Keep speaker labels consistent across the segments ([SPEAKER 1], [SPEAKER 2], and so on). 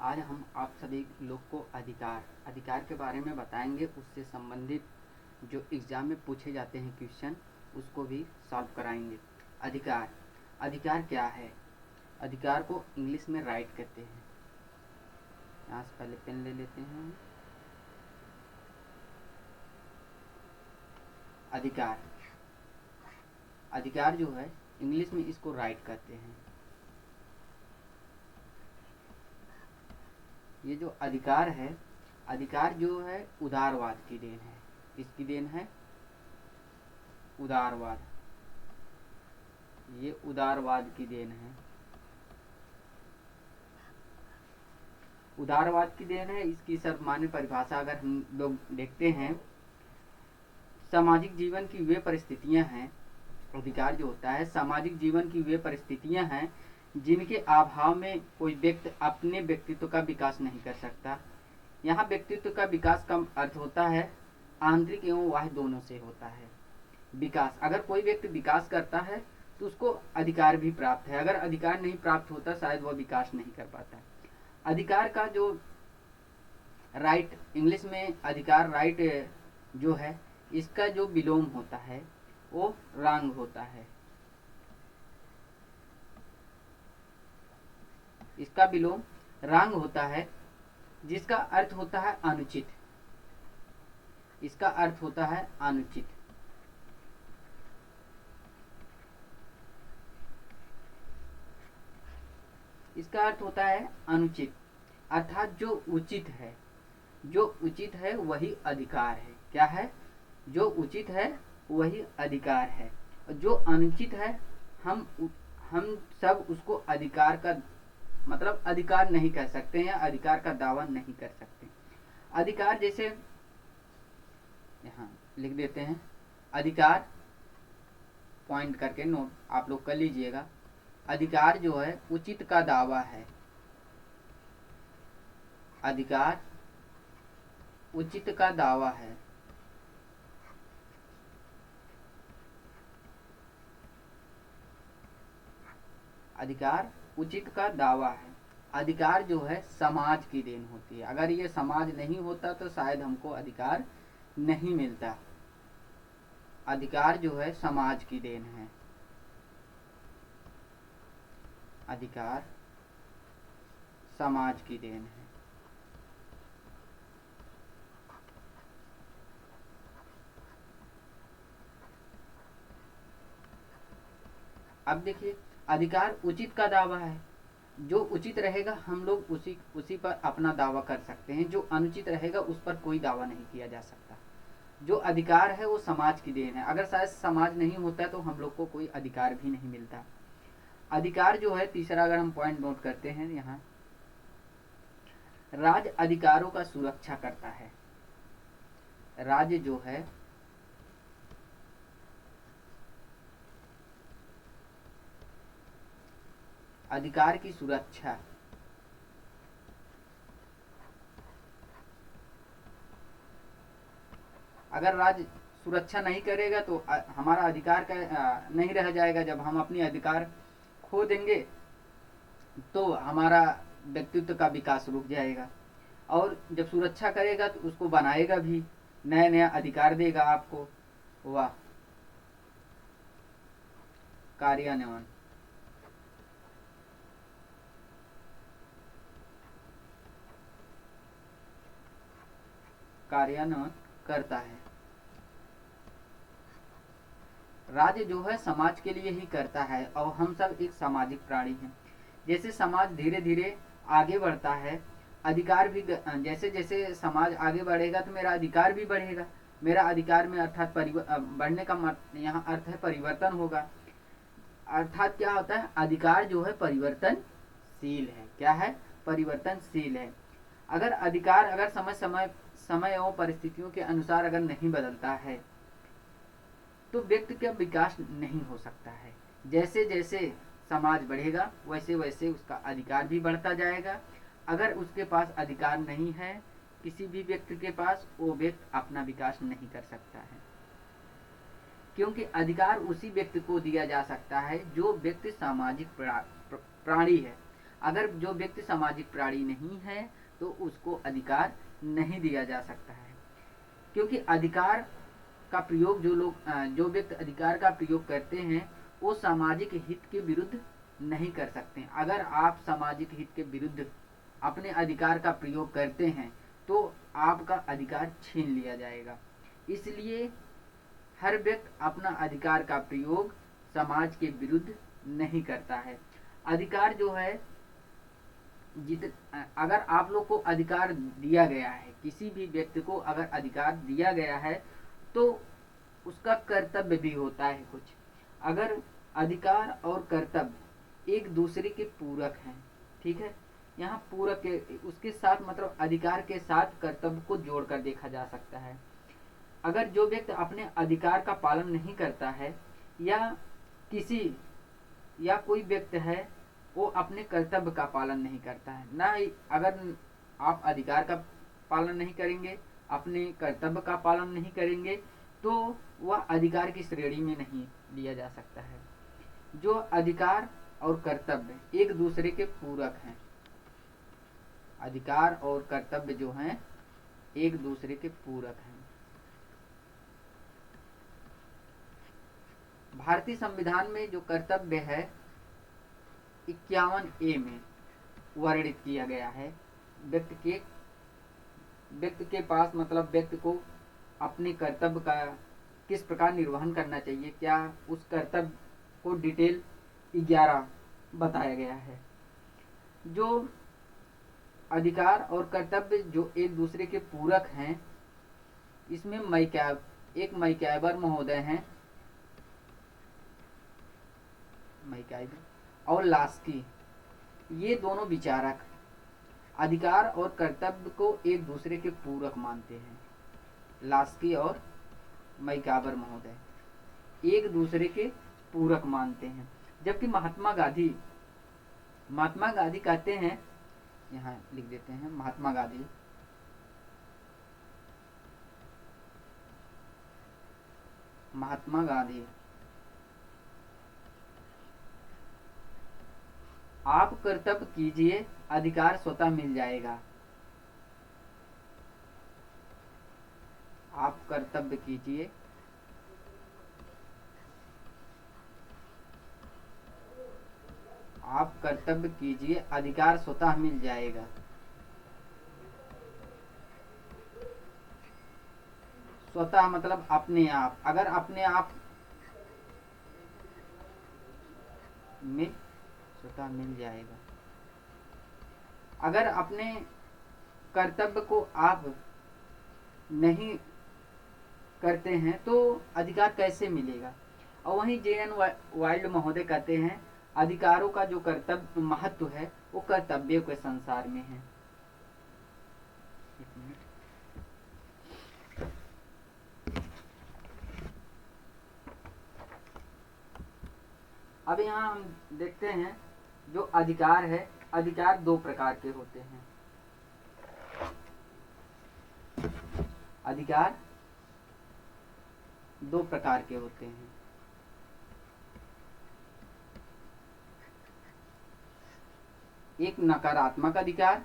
[SPEAKER 1] आज हम आप सभी लोग को अधिकार के बारे में बताएंगे। उससे संबंधित जो एग्ज़ाम में पूछे जाते हैं क्वेश्चन, उसको भी सॉल्व कराएंगे। अधिकार अधिकार क्या है? अधिकार को इंग्लिश में राइट कहते हैं। यहाँ से पहले पेन ले लेते हैं। अधिकार जो है इंग्लिश में इसको राइट कहते हैं। ये जो अधिकार है, अधिकार जो है उदारवाद की देन है। किसकी देन है? उदारवाद। ये उदारवाद की देन है। उदारवाद की देन है। इसकी सर्वमान्य परिभाषा अगर हम लोग देखते हैं, सामाजिक जीवन की वे परिस्थितियां हैं, अधिकार जो होता है सामाजिक जीवन की वे परिस्थितियां हैं जिनके अभाव में कोई व्यक्ति अपने व्यक्तित्व का विकास नहीं कर सकता। यहाँ व्यक्तित्व का विकास का अर्थ होता है आंतरिक एवं बाह्य दोनों से होता है विकास। अगर कोई व्यक्ति विकास करता है तो उसको अधिकार भी प्राप्त है। अगर अधिकार नहीं प्राप्त होता शायद वह विकास नहीं कर पाता। अधिकार का जो राइट, इंग्लिश में अधिकार राइट जो है, इसका जो विलोम होता है वो रॉन्ग होता है। इसका विलोम रॉन्ग होता है, जिसका अर्थ होता है अनुचित। इसका अर्थ होता है अनुचित। इसका अर्थ होता है अनुचित, अर्थात जो उचित है, जो उचित है वही अधिकार है। क्या है? जो उचित है वही अधिकार है। और जो अनुचित है हम सब उसको अधिकार का मतलब अधिकार नहीं कह सकते या अधिकार का दावा नहीं कर सकते। अधिकार जैसे यहाँ लिख देते हैं, अधिकार पॉइंट करके नोट आप लोग कर लीजिएगा। अधिकार जो है उचित का दावा है। अधिकार उचित का दावा है। अधिकार उचित का दावा है। अधिकार जो है समाज की देन होती है। अगर ये समाज नहीं होता तो शायद हमको अधिकार नहीं मिलता। अधिकार जो है समाज की देन है। अधिकार समाज की देन है। अब देखिए, अधिकार उचित का दावा है। जो उचित रहेगा हम लोग उसी पर अपना दावा कर सकते हैं। जो अनुचित रहेगा उस पर कोई दावा नहीं किया जा सकता। जो अधिकार है वो समाज की देन है। अगर शायद समाज नहीं होता तो हम लोग को कोई अधिकार भी नहीं मिलता। अधिकार जो है तीसरा, अगर हम पॉइंट नोट करते हैं यहाँ, राज्य अधिकारों का सुरक्षा करता है। राज्य जो है अधिकार की सुरक्षा, अगर राज्य सुरक्षा नहीं करेगा तो हमारा अधिकार का नहीं रह जाएगा। जब हम अपनी अधिकार खो देंगे तो हमारा व्यक्तित्व का विकास रुक जाएगा। और जब सुरक्षा करेगा तो उसको बनाएगा भी, नया नया अधिकार देगा आपको। वाह, कार्यान्वयन करता है। राज्य जो है समाज के लिए ही करता है और हम सब एक सामाजिक प्राणी हैं। जैसे समाज धीरे धीरे आगे बढ़ता है, अधिकार भी जैसे जैसे समाज आगे बढ़ेगा तो मेरा अधिकार भी बढ़ेगा। मेरा अधिकार में अर्थात बढ़ने का यहाँ अर्थ है परिवर्तन होगा। अर्थात क्या होता है? अधिकार जो है परिवर्तनशील है। क्या है? परिवर्तनशील है। अगर अधिकार अगर समय एवं परिस्थितियों के अनुसार अगर नहीं बदलता है तो व्यक्ति का विकास नहीं हो सकता है। जैसे जैसे समाज बढ़ेगा वैसे वैसे उसका अधिकार भी बढ़ता जाएगा। अगर उसके पास अधिकार नहीं है, किसी भी व्यक्ति के पास, वो व्यक्ति अपना विकास नहीं कर सकता है। क्योंकि अधिकार उसी व्यक्ति को दिया जा सकता है जो व्यक्ति सामाजिक प्राणी है। अगर जो व्यक्ति सामाजिक प्राणी नहीं है तो उसको अधिकार नहीं दिया जा सकता है, क्योंकि अधिकार का प्रयोग जो व्यक्ति अधिकार का प्रयोग करते हैं वो सामाजिक हित के विरुद्ध नहीं कर सकते। अगर आप सामाजिक हित के विरुद्ध अपने अधिकार का प्रयोग करते हैं तो आपका अधिकार छीन लिया जाएगा। इसलिए हर व्यक्ति अपना अधिकार का प्रयोग समाज के विरुद्ध नहीं करता है। अधिकार जो है अगर आप लोग को अधिकार दिया गया है, किसी भी व्यक्ति को अगर अधिकार दिया गया है तो उसका कर्तव्य भी होता है कुछ। अगर अधिकार और कर्तव्य एक दूसरे के पूरक हैं, ठीक है, यहाँ पूरक के उसके साथ मतलब अधिकार के साथ कर्तव्य को जोड़कर देखा जा सकता है। अगर जो व्यक्ति अपने अधिकार का पालन नहीं करता है या कोई व्यक्ति है वो अपने कर्तव्य का पालन नहीं करता है, ना ही अगर आप अधिकार का पालन नहीं करेंगे, अपने कर्तव्य का पालन नहीं करेंगे तो वह अधिकार की श्रेणी में नहीं लिया जा सकता है। जो अधिकार और कर्तव्य एक दूसरे के पूरक हैं, अधिकार और कर्तव्य जो हैं एक दूसरे के पूरक हैं। भारतीय संविधान में जो कर्तव्य है 51A में वर्णित किया गया है। व्यक्ति के पास मतलब व्यक्ति को अपने कर्तव्य का किस प्रकार निर्वहन करना चाहिए, क्या उस कर्तव्य को डिटेल 11 बताया गया है। जो अधिकार और कर्तव्य जो एक दूसरे के पूरक हैं, इसमें मैकैबर महोदय हैं, मैकैबर और लास्की, ये दोनों विचारक अधिकार और कर्तव्य को एक दूसरे के पूरक मानते हैं। लास्की और मैकैबर महोदय एक दूसरे के पूरक मानते हैं, जबकि महात्मा गांधी कहते हैं, यहाँ लिख देते हैं, महात्मा गांधी आप कर्तव्य कीजिए, अधिकार स्वतः मिल जाएगा। आप कर्तव्य कीजिए, अधिकार स्वतः मिल जाएगा। स्वतः मतलब अपने आप, अगर अपने आप में स्वतः मिल जाएगा। अगर अपने कर्तव्य को आप नहीं करते हैं तो अधिकार कैसे मिलेगा। और वहीं J.N. वाइल्ड महोदय कहते हैं अधिकारों का जो कर्तव्य महत्व है वो कर्तव्यों के संसार में है। अब यहाँ हम देखते हैं जो अधिकार है, अधिकार दो प्रकार के होते हैं। अधिकार दो प्रकार के होते हैं। एक नकारात्मक अधिकार,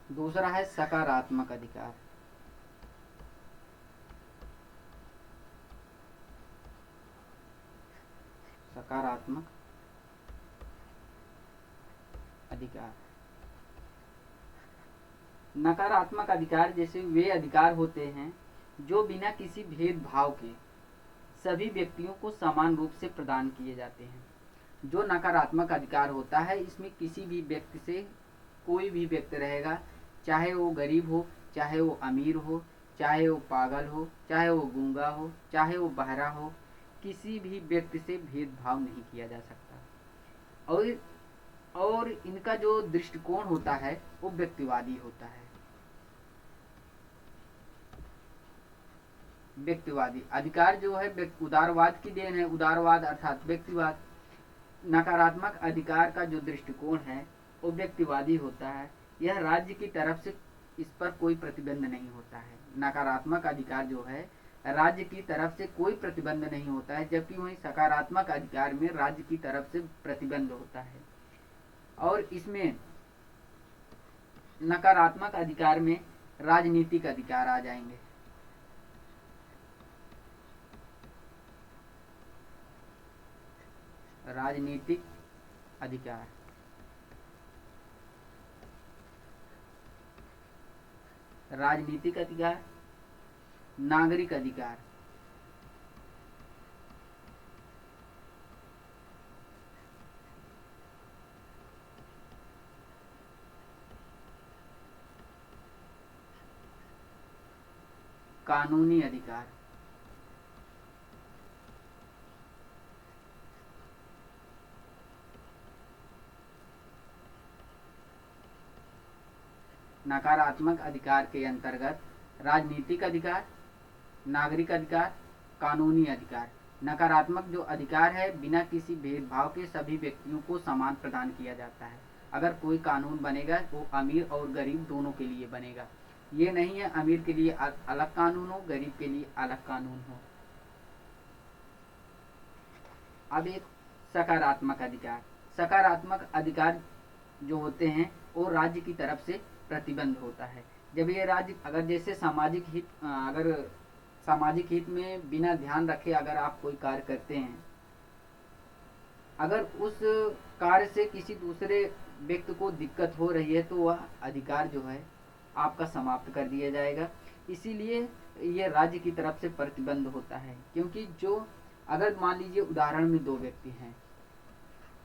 [SPEAKER 1] दूसरा है सकारात्मक अधिकार। सकारात्मक अधिकार, नकारात्मक अधिकार जैसे वे अधिकार होते हैं जो बिना किसी भेदभाव के सभी व्यक्तियों को समान रूप से प्रदान किए जाते हैं। जो नकारात्मक अधिकार होता है इसमें किसी भी व्यक्ति से कोई भी व्यक्ति रहेगा, चाहे वो गरीब हो, चाहे वो अमीर हो, चाहे वो पागल हो, चाहे वो गूंगा हो, चाहे वो बहरा हो, किसी भी व्यक्ति से भेदभाव नहीं किया जा सकता। और इनका जो दृष्टिकोण होता है वो व्यक्तिवादी होता है। व्यक्तिवादी अधिकार जो है उदारवाद की देन है, उदारवाद अर्थात व्यक्तिवाद। नकारात्मक अधिकार का जो दृष्टिकोण है वो व्यक्तिवादी होता है। यह राज्य की तरफ से इस पर कोई प्रतिबंध नहीं होता है। नकारात्मक अधिकार जो है राज्य की तरफ से कोई प्रतिबंध नहीं होता है, जबकि वहीं सकारात्मक अधिकार में राज्य की तरफ से प्रतिबंध होता है। और इसमें नकारात्मक अधिकार में राजनीतिक अधिकार आ जाएंगे। राजनीतिक अधिकार, राजनीतिक अधिकार, नागरिक अधिकार, कानूनी अधिकार। नकारात्मक अधिकार के अंतर्गत राजनीतिक अधिकार, नागरिक अधिकार, कानूनी अधिकार। नकारात्मक जो अधिकार है बिना किसी भेदभाव के सभी व्यक्तियों को समान प्रदान किया जाता है। अगर कोई कानून बनेगा वो अमीर और गरीब दोनों के लिए बनेगा, ये नहीं है अमीर के लिए अलग कानून हो, गरीब के लिए अलग कानून हो। अब एक सकारात्मक अधिकार। सकारात्मक अधिकार जो होते हैं वो राज्य की तरफ से प्रतिबंध होता है। जब ये राज्य अगर जैसे सामाजिक हित, अगर सामाजिक हित में बिना ध्यान रखे अगर आप कोई कार्य करते हैं, अगर उस कार्य से किसी दूसरे व्यक्ति को दिक्कत हो रही है तो वह अधिकार जो है आपका समाप्त कर दिया जाएगा। इसीलिए ये राज्य की तरफ से प्रतिबंध होता है। क्योंकि जो अगर मान लीजिए उदाहरण में दो व्यक्ति हैं,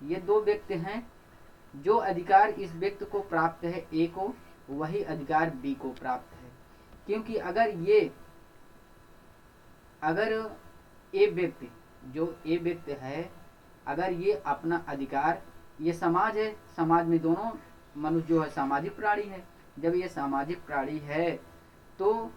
[SPEAKER 1] ये दो व्यक्ति हैं, जो अधिकार इस व्यक्ति को प्राप्त है ए को, वही अधिकार बी को प्राप्त है। क्योंकि अगर ए व्यक्ति, जो ए व्यक्ति है, अगर ये अपना अधिकार, ये समाज है, समाज में दोनों मनुष्य जो है सामाजिक प्राणी है, जब ये सामाजिक प्राणी है तो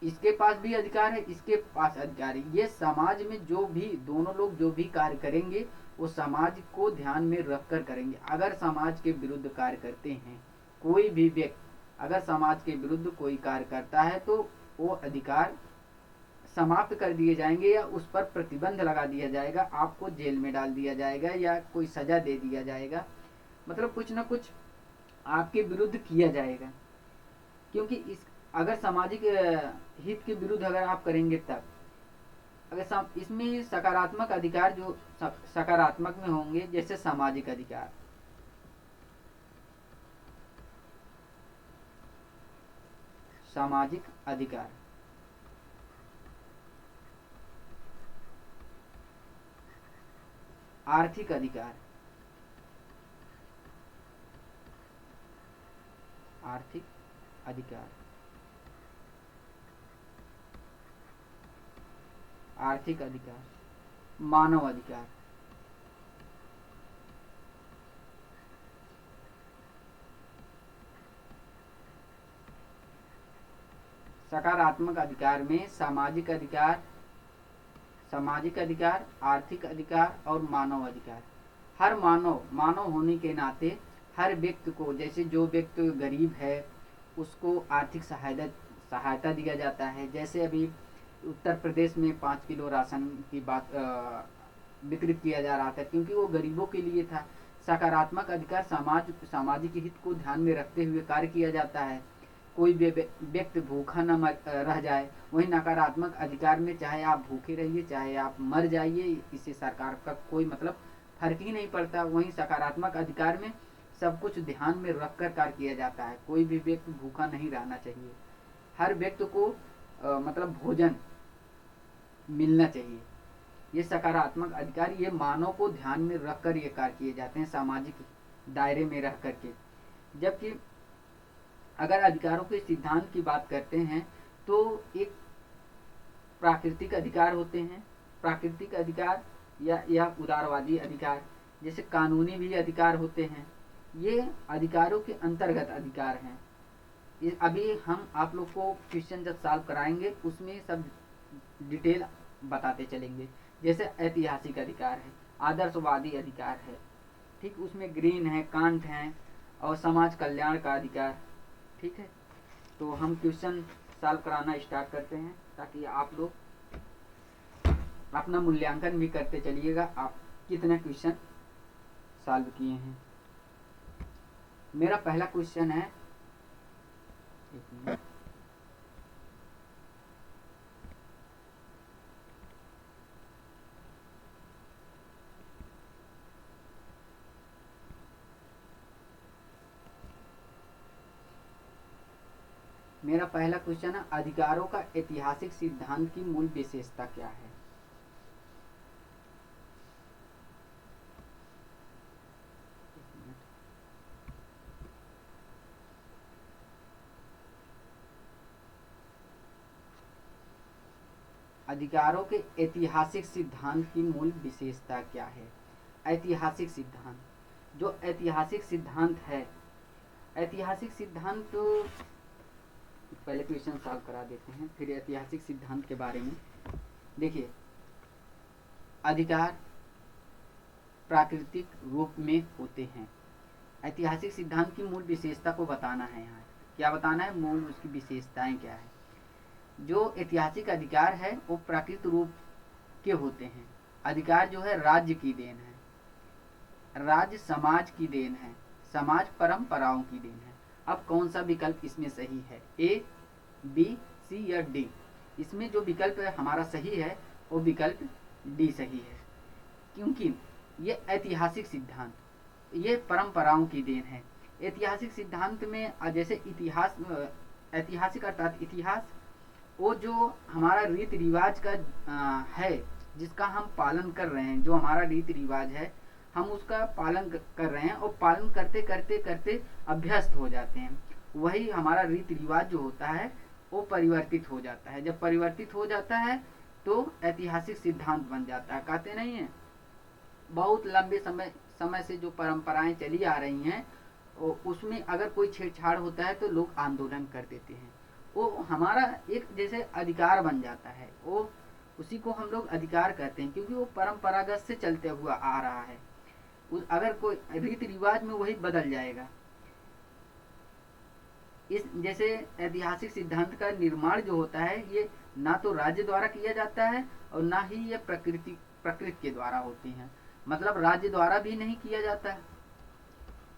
[SPEAKER 1] इसके पास भी अधिकार है, इसके पास अधिकार है। ये समाज में जो भी दोनों लोग जो भी कार्य करेंगे वो समाज को ध्यान में रखकर करेंगे। अगर समाज के विरुद्ध कार्य करते हैं, कोई भी व्यक्ति अगर समाज के विरुद्ध कोई कार्य करता है तो वो अधिकार समाप्त कर दिए जाएंगे या उस पर प्रतिबंध लगा दिया जाएगा, आपको जेल में डाल दिया जाएगा या कोई सजा दे दिया जाएगा, मतलब कुछ ना कुछ आपके विरुद्ध किया जाएगा। क्योंकि इस अगर सामाजिक हित के विरुद्ध अगर आप करेंगे तब अगर इसमें सकारात्मक अधिकार जो सकारात्मक में होंगे, जैसे सामाजिक अधिकार, सामाजिक अधिकार, आर्थिक अधिकार, आर्थिक अधिकार, आर्थिक अधिकार, मानव अधिकार। सकारात्मक अधिकार में सामाजिक अधिकार, सामाजिक अधिकार, आर्थिक अधिकार और मानव अधिकार। हर मानव होने के नाते हर व्यक्ति को, जैसे जो व्यक्ति गरीब है उसको आर्थिक सहायता दिया जाता है। जैसे अभी उत्तर प्रदेश में 5 किलो राशन की बात वितरित किया जा रहा था, क्योंकि वो गरीबों के लिए था। सकारात्मक अधिकार सामाजिक हित को ध्यान में रखते हुए कार्य किया जाता है, कोई व्यक्ति भूखा न रह जाए। वहीं नकारात्मक अधिकार में चाहे आप भूखे रहिए चाहे आप मर जाइए, इससे सरकार का कोई मतलब फर्क ही नहीं पड़ता। वहीं सकारात्मक अधिकार में सब कुछ ध्यान में रखकर कार्य किया जाता है, कोई भी व्यक्ति भूखा नहीं रहना चाहिए, हर व्यक्ति को मतलब भोजन मिलना चाहिए। ये सकारात्मक अधिकार, ये मानव को ध्यान में रखकर ये कार्य किए जाते हैं सामाजिक दायरे में रह करके। जबकि अगर अधिकारों के सिद्धांत की बात करते हैं तो एक प्राकृतिक अधिकार होते हैं, प्राकृतिक अधिकार या उदारवादी अधिकार, जैसे कानूनी भी अधिकार होते हैं। ये अधिकारों के अंतर्गत अधिकार हैं। अभी हम आप लोग को क्वेश्चन जब सॉल्व कराएंगे उसमें सब डिटेल बताते चलेंगे। जैसे ऐतिहासिक अधिकार है, आदर्शवादी अधिकार है, ठीक, उसमें ग्रीन है, कांट है, और समाज कल्याण का अधिकार, ठीक है। तो हम क्वेश्चन सॉल्व कराना स्टार्ट करते हैं ताकि आप लोग अपना मूल्यांकन भी करते चलिएगा आप कितने क्वेश्चन सॉल्व किए हैं। मेरा पहला क्वेश्चन है, एक मिनट, मेरा पहला क्वेश्चन है, अधिकारों का ऐतिहासिक सिद्धांत की मूल विशेषता क्या है। अधिकारों के ऐतिहासिक सिद्धांत की मूल विशेषता क्या है। ऐतिहासिक सिद्धांत, जो ऐतिहासिक सिद्धांत है, ऐतिहासिक सिद्धांत तो पहले क्वेश्चन सॉल्व करा देते हैं फिर ऐतिहासिक सिद्धांत के बारे में। देखिए, अधिकार प्राकृतिक रूप में होते हैं। ऐतिहासिक सिद्धांत की मूल विशेषता को बताना है। यहाँ क्या बताना है, मूल उसकी विशेषताएं क्या है। जो ऐतिहासिक अधिकार है वो प्राकृतिक रूप के होते हैं। अधिकार जो है राज्य की देन है, राज्य समाज की देन है, समाज परंपराओं की देन है। अब कौन सा विकल्प इसमें सही है, ए, बी, सी या डी। इसमें जो विकल्प हमारा सही है वो विकल्प डी सही है, क्योंकि ये ऐतिहासिक सिद्धांत ये परंपराओं की देन है। ऐतिहासिक सिद्धांत में जैसे इतिहास, ऐतिहासिक अर्थात इतिहास, वो जो हमारा रीति रिवाज का है जिसका हम पालन कर रहे हैं, जो हमारा रीति रिवाज है हम उसका पालन कर रहे हैं और पालन करते करते करते अभ्यस्त हो जाते हैं। वही हमारा रीति रिवाज जो होता है वो परिवर्तित हो जाता है। जब परिवर्तित हो जाता है तो ऐतिहासिक सिद्धांत बन जाता है। कहते नहीं है, बहुत लंबे समय से जो परंपराएं चली आ रही हैं उसमें अगर कोई छेड़छाड़ होता है तो लोग आंदोलन कर देते हैं। वो हमारा एक जैसे अधिकार बन जाता है, वो उसी को हम लोग अधिकार कहते हैं, क्योंकि वो परंपरागत से चलते हुआ आ रहा है। अगर कोई रीति रिवाज में वही बदल जाएगा। इस जैसे ऐतिहासिक सिद्धांत का निर्माण जो होता है ये ना तो राज्य द्वारा किया जाता है और ना ही ये प्रकृति के द्वारा होती है। मतलब राज्य द्वारा भी नहीं किया जाता है,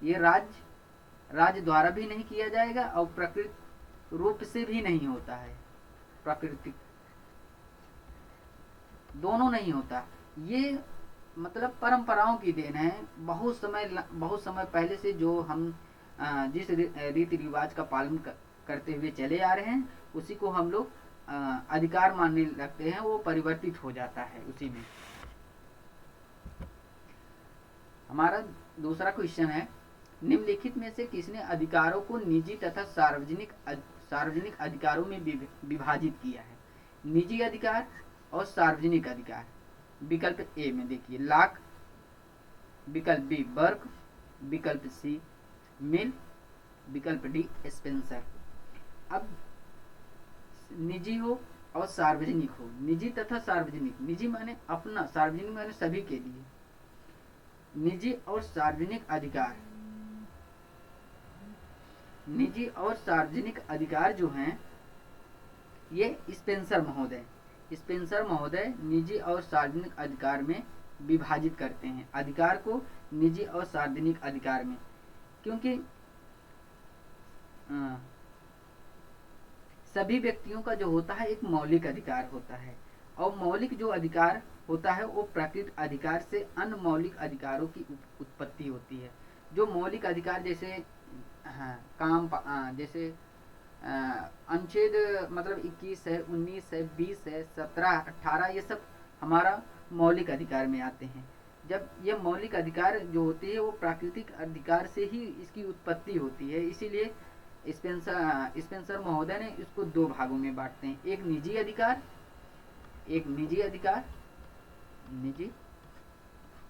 [SPEAKER 1] ये राज्य द्वारा भी नहीं किया जाएगा और प्रकृति रूप से भी नहीं होता है, प्राकृतिक दोनों नहीं होता। ये मतलब परंपराओं की देन है। बहुत समय पहले से जो हम जिस रीति रिवाज का पालन करते हुए चले आ रहे हैं उसी को हम लोग अधिकार मानने लगते हैं, वो परिवर्तित हो जाता है उसी में। हमारा दूसरा क्वेश्चन है, निम्नलिखित में से किसने अधिकारों को निजी तथा सार्वजनिक अधिकारों में विभाजित किया है। निजी अधिकार और सार्वजनिक अधिकार। विकल्प ए में देखिए लॉक, विकल्प बी बर्क, विकल्प सी मिल, विकल्प डी स्पेंसर। अब निजी हो और सार्वजनिक हो, निजी तथा सार्वजनिक, निजी माने अपना, सार्वजनिक माने सभी के लिए। निजी और सार्वजनिक अधिकार, निजी और सार्वजनिक अधिकार जो हैं ये स्पेंसर महोदय निजी और सार्वजनिक अधिकार में विभाजित करते हैं। अधिकार को निजी और सार्वजनिक अधिकार में, क्योंकि सभी व्यक्तियों का जो होता है एक मौलिक अधिकार होता है और मौलिक जो अधिकार होता है वो प्राकृतिक अधिकार से अन्य मौलिक अधिकारों की उत्पत्ति होती है। जो मौलिक अधिकार जैसे जैसे अनुच्छेद मतलब 21 है, 19 है, 20 है, 17, 18 ये सब हमारा मौलिक अधिकार में आते हैं। जब ये मौलिक अधिकार जो होती है वो प्राकृतिक अधिकार से ही इसकी उत्पत्ति होती है। इसीलिए स्पेंसर महोदय ने इसको दो भागों में बांटते हैं, एक निजी अधिकार निजी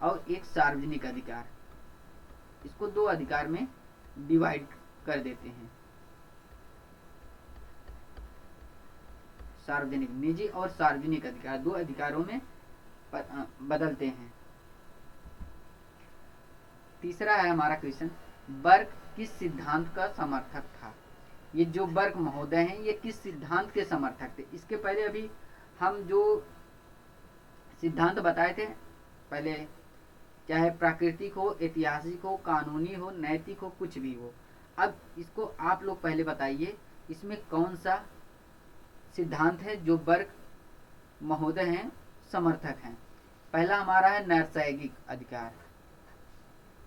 [SPEAKER 1] और एक सार्वजनिक अधिकार। इसको दो अधिकार में डिवाइड कर देते हैं, सार्वजनिक, निजी और सार्वजनिक अधिकार दो अधिकारों में बदलते हैं। तीसरा है हमारा क्वेश्चन, बर्क किस सिद्धांत का समर्थक था। ये जो बर्क महोदय हैं ये किस सिद्धांत के समर्थक थे? इसके पहले अभी हम जो सिद्धांत बताए थे पहले, चाहे प्राकृतिक हो, ऐतिहासिक हो, कानूनी हो, नैतिक हो, कुछ भी हो, अब इसको आप लोग पहले बताइए इसमें कौन सा सिद्धांत है जो बर्क महोदय हैं समर्थक हैं। पहला हमारा है नैसर्गिक अधिकार।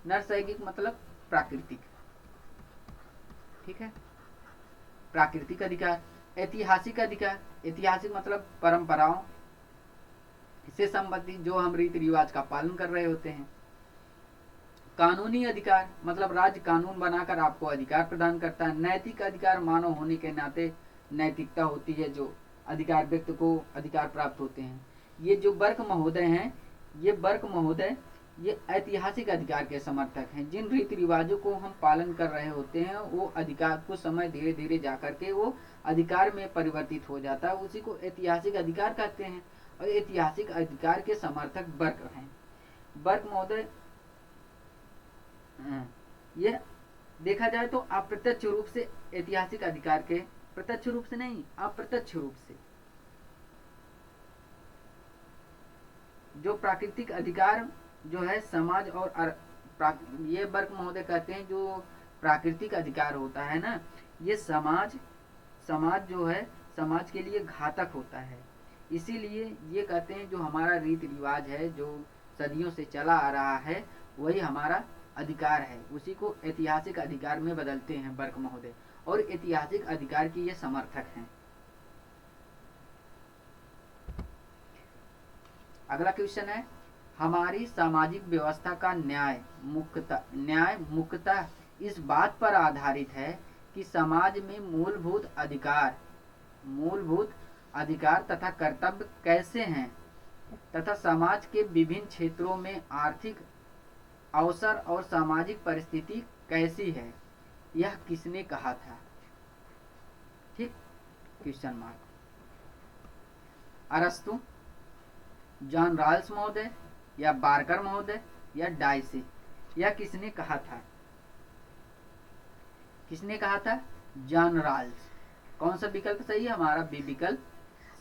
[SPEAKER 1] नैसर्गिक मतलब प्राकृतिक, ठीक है, प्राकृतिक अधिकार। ऐतिहासिक अधिकार, ऐतिहासिक मतलब परंपराओं से संबंधित जो हम रीति रिवाज का पालन कर रहे होते हैं। कानूनी अधिकार मतलब राज्य कानून बनाकर आपको अधिकार प्रदान करता है। नैतिक अधिकार मानव होने के नाते नैतिकता होती है, जो अधिकार व्यक्ति को अधिकार प्राप्त होते हैं। ये जो बर्क महोदय हैं, ये बर्क महोदय ये ऐतिहासिक अधिकार के समर्थक हैं। जिन रीति रिवाजों को हम पालन कर रहे होते हैं वो अधिकार कुछ समय धीरे धीरे जाकर के वो अधिकार में परिवर्तित हो जाता है, उसी को ऐतिहासिक अधिकार कहते हैं। और ऐतिहासिक अधिकार के समर्थक बर्क हैं। बर्क महोदय ये देखा जाए तो अप्रत्यक्ष रूप से ऐतिहासिक अधिकार के, प्रत्यक्ष रूप से नहीं, अप्रत्यक्ष रूप से जो प्राकृतिक अधिकार जो है समाज और ये बर्क महोदय कहते हैं जो प्राकृतिक अधिकार होता है ना, ये समाज जो है समाज के लिए घातक होता है। इसीलिए ये कहते हैं जो हमारा रीति रिवाज है जो सदियों से चला आ रहा है वही हमारा अधिकार है, उसी को ऐतिहासिक अधिकार में बदलते हैं बर्क महोदय, और ऐतिहासिक अधिकार की ये समर्थक हैं। अगला क्वेश्चन है, हमारी सामाजिक व्यवस्था का न्याय मुख्यतः इस बात पर आधारित है कि समाज में मूलभूत अधिकार तथा कर्तव्य कैसे हैं तथा समाज के विभिन्न क्षेत्रों में आर्थिक अवसर और सामाजिक परिस्थिति कैसी है, यह किसने कहा था? ठीक, क्वेश्चन मार्क। अरस्तु, जॉन राल्स महोदय, या बार्कर महोदय, या डाइसी, यह किसने कहा था? किसने कहा था? जॉन राल्स। कौन सा विकल्प सही है? हमारा बी विकल्प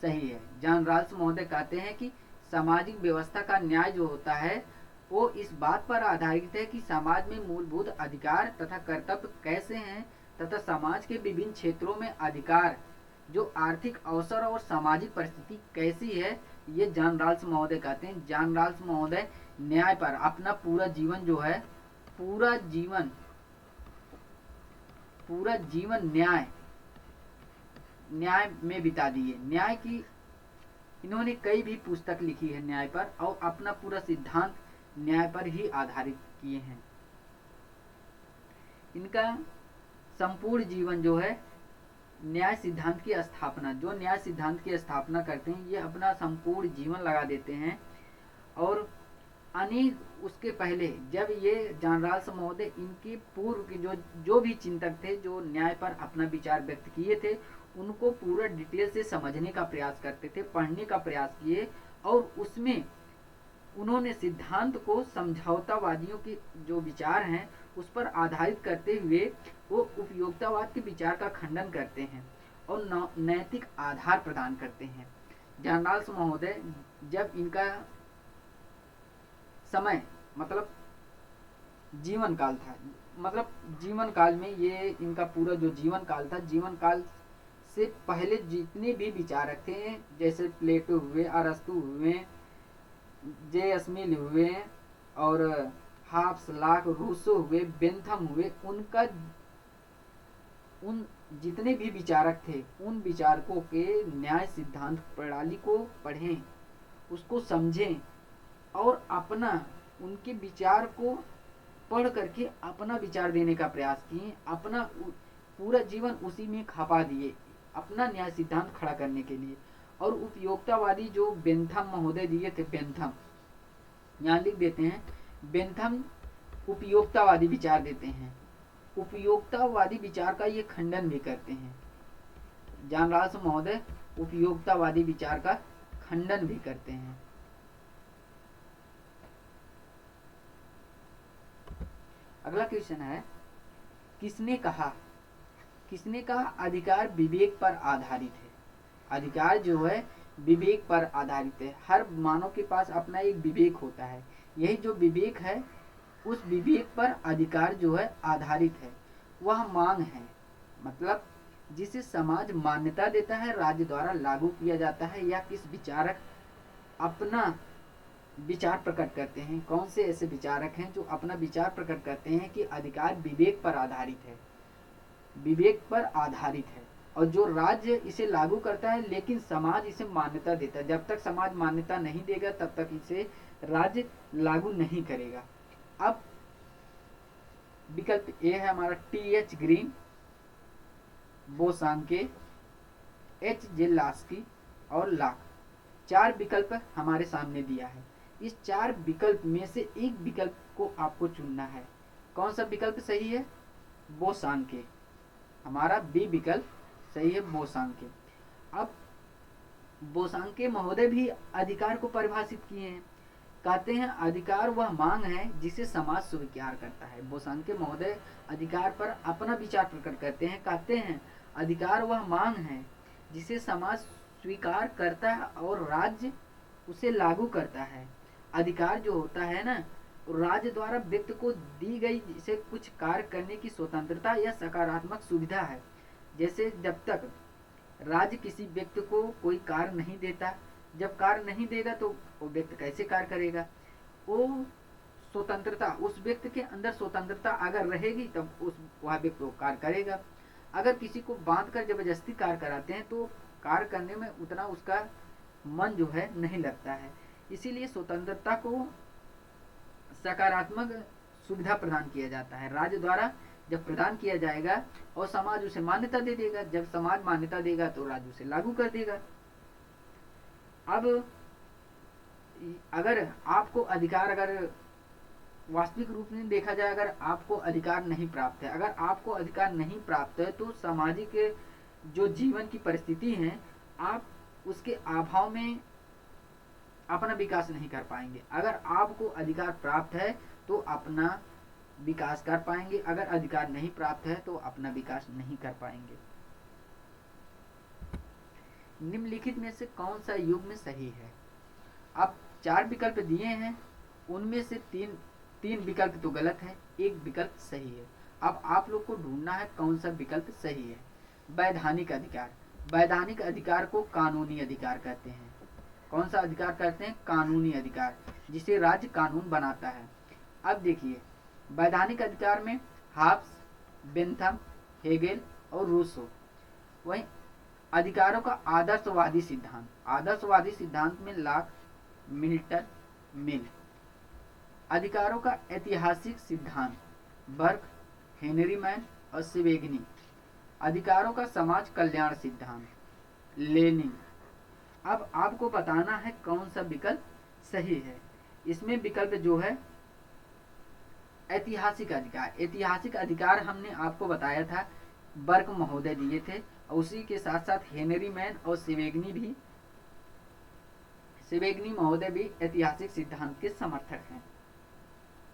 [SPEAKER 1] सही है। जॉन राल्स महोदय कहते हैं कि सामाजिक व्यवस्था का न्याय जो होता है वो इस बात पर आधारित है कि समाज में मूलभूत अधिकार तथा कर्तव्य कैसे हैं तथा समाज के विभिन्न क्षेत्रों में अधिकार, जो आर्थिक अवसर और सामाजिक परिस्थिति कैसी है, ये जॉन राल्स महोदय कहते हैं। जॉन राल्स महोदय न्याय पर अपना पूरा जीवन जो है, पूरा जीवन न्याय में बिता दिए। न्याय की इन्होंने कई भी पुस्तक लिखी है न्याय पर, और अपना पूरा सिद्धांत न्याय पर ही आधारित किए हैं। इनका संपूर्ण जीवन जो है न्याय सिद्धांत की स्थापना, जो न्याय सिद्धांत की स्थापना करते हैं ये अपना संपूर्ण जीवन लगा देते हैं। और अनेक उसके पहले जब ये जॉन राल्स महोदय इनके पूर्व के जो भी चिंतक थे जो न्याय पर अपना विचार व्यक्त किए थे, उनको पूरा डिटेल से समझने का प्रयास करते थे, पढ़ने का प्रयास किए, और उसमें उन्होंने सिद्धांत को समझौतावादियों के जो विचार हैं उस पर आधारित करते हुए वो उपयोगितावाद के विचार का खंडन करते हैं और नैतिक आधार प्रदान करते हैं। जॉन राल्स महोदय जब इनका समय मतलब जीवन काल था, मतलब जीवन काल में ये इनका पूरा जो जीवन काल था, जीवन काल से पहले जितने भी विचारक थे जैसे प्लेटो हुए, अरस्तु हुए, जे.एस. मिल हुए, और हाब्स, लॉक, रूसो हुए, बेंथम हुए, उन जितने भी विचारक थे उन विचारकों के न्याय सिद्धांत प्रणाली को पढ़ें, उसको समझें और अपना उनके विचार को पढ़ करके अपना विचार देने का प्रयास किए, अपना पूरा जीवन उसी में खपा दिए अपना न्याय सिद्धांत खड़ा करने के लिए। और उपयोगितावादी जो बेंथम महोदय दिए थे, बेंथम यहाँ लिख देते हैं, बेंथम उपयोगितावादी विचार देते हैं, उपयोगितावादी विचार का ये खंडन भी करते हैं। जॉन राल्स महोदय उपयोगितावादी विचार का खंडन भी करते हैं। अगला क्वेश्चन है, किसने कहा किसने कहा? अधिकार विवेक पर आधारित है। अधिकार जो है विवेक पर आधारित है। हर मानव के पास अपना एक विवेक होता है। यही जो विवेक है, उस विवेक पर अधिकार जो है आधारित है। वह मांग है, मतलब जिसे समाज मान्यता देता है, राज्य द्वारा लागू किया जाता है, या किस विचारक अपना विचार प्रकट करते हैं। कौन से ऐसे विचारक हैं जो अपना विचार प्रकट करते हैं कि अधिकार विवेक पर आधारित है, विवेक पर आधारित है, और जो राज्य इसे लागू करता है लेकिन समाज इसे मान्यता देता है। जब तक समाज मान्यता नहीं देगा तब तक इसे राज्य लागू नहीं करेगा। अब विकल्प ए है हमारा टी.एच. ग्रीन, बोसांके, एच.जे. लास्की और लाक। 4 विकल्प हमारे सामने दिया है। इस 4 विकल्प में से एक विकल्प को आपको चुनना है। कौन सा विकल्प सही है? बोसांके। हमारा बी विकल्प सही है, बोसांके। अब बोसांके महोदय भी अधिकार को परिभाषित किए हैं। कहते हैं अधिकार वह मांग है जिसे समाज स्वीकार करता है। बोसांके महोदय अधिकार पर अपना विचार प्रकट करते हैं। कहते हैं अधिकार वह मांग है जिसे समाज स्वीकार करता है और राज्य उसे लागू करता है। अधिकार जो होता है ना, राज्य द्वारा व्यक्ति को दी गई जिसे कुछ कार्य करने की स्वतंत्रता या सकारात्मक सुविधा है। जैसे जब तक राज्य किसी व्यक्ति को कोई कार्य नहीं देता, जब कार्य नहीं देगा तो वो व्यक्ति कैसे कार्य करेगा? वो स्वतंत्रता, उस व्यक्ति के अंदर स्वतंत्रता अगर रहेगी तब वह व्यक्ति वो कार्य करेगा। अगर किसी को बांध कर जबरदस्ती कार्य कराते हैं तो कार्य करने में उतना उसका मन जो है नहीं लगता है। इसीलिए स्वतंत्रता को सकारात्मक सुविधा प्रदान किया जाता है राज्य द्वारा। जब प्रदान किया जाएगा और समाज उसे मान्यता दे देगा, जब समाज मान्यता देगा तो राज्य उसे लागू कर देगा। अब अगर आपको अधिकार, अगर वास्तविक रूप में देखा जाए, अगर आपको अधिकार नहीं प्राप्त है, अगर आपको अधिकार नहीं प्राप्त है तो सामाजिक जो जीवन की परिस्थिति है, आप उसके अभाव में अपना विकास नहीं कर पाएंगे। अगर आपको अधिकार प्राप्त है तो अपना विकास कर पाएंगे, अगर अधिकार नहीं प्राप्त है तो अपना विकास नहीं कर पाएंगे। निम्नलिखित में से कौन सा युग्म सही है? अब 4 विकल्प दिए हैं, उनमें से तीन विकल्प तो गलत है, एक विकल्प सही है। अब आप लोग को ढूंढना है कौन सा विकल्प सही है। वैधानिक अधिकार। वैधानिक अधिकार को कानूनी अधिकार कहते हैं। कौन सा अधिकार कहते हैं? कानूनी अधिकार, जिसे राज्य कानून बनाता है। अब देखिए, वैधानिक अधिकार में हाब्स, बेंथम, हेगेल और रूसो। वहीं अधिकारों का आदर्शवादी सिद्धांत, आदर्शवादी सिद्धांत में लॉक, मिल्टन, मिल। अधिकारों का ऐतिहासिक सिद्धांत, बर्क, हेनरी मैन और सिवेगनी। अधिकारों का समाज कल्याण सिद्धांत, लेनिन। अब आपको बताना है कौन सा विकल्प सही है। इसमें विकल्प जो है ऐतिहासिक अधिकार। ऐतिहासिक अधिकार हमने आपको बताया था, बर्क महोदय दिए थे, और उसी के साथ साथ हेनरी मैन और सिवेगनी महोदय भी ऐतिहासिक सिद्धांत के समर्थक हैं।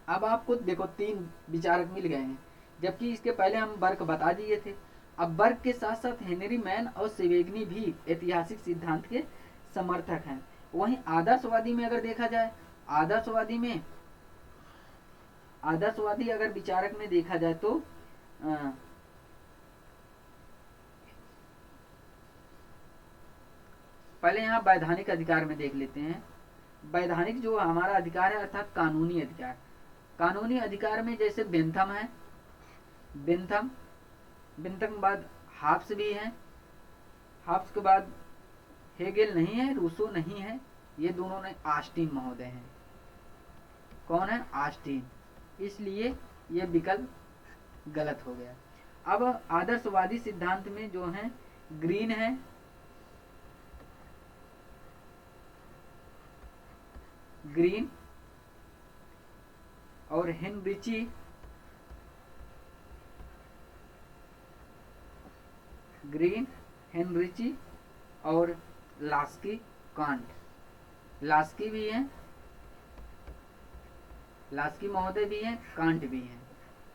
[SPEAKER 1] अब आपको देखो 3 विचारक मिल गए हैं, जबकि इसके पहले हम बर्क बता दिए थे। अब बर्क के साथ साथ हेनरी मैन और सिवेगनी भी ऐतिहासिक सिद्धांत के समर्थक हैं। वहीं आदर्शवादी में अगर देखा जाए, आदर्शवादी अगर विचारक में देखा जाए तो पहले यहाँ वैधानिक अधिकार में देख लेते हैं। वैधानिक जो हमारा अधिकार है अर्थात कानूनी अधिकार। कानूनी अधिकार में जैसे बेंथम है, बेंथम के बाद हाब्स भी है, हाब्स के बाद हेगेल नहीं है, रूसो नहीं है, ये दोनों ने ऑस्टिन महोदय हैं। कौन है? ऑस्टिन। इसलिए ये विकल्प गलत हो गया। अब आदर्शवादी सिद्धांत में जो है ग्रीन है, ग्रीन और हेनरिची, ग्रीन, हेनरिची और लास्की, कांट। लास्की भी हैं, लास्की महोदय भी हैं, कांट भी हैं।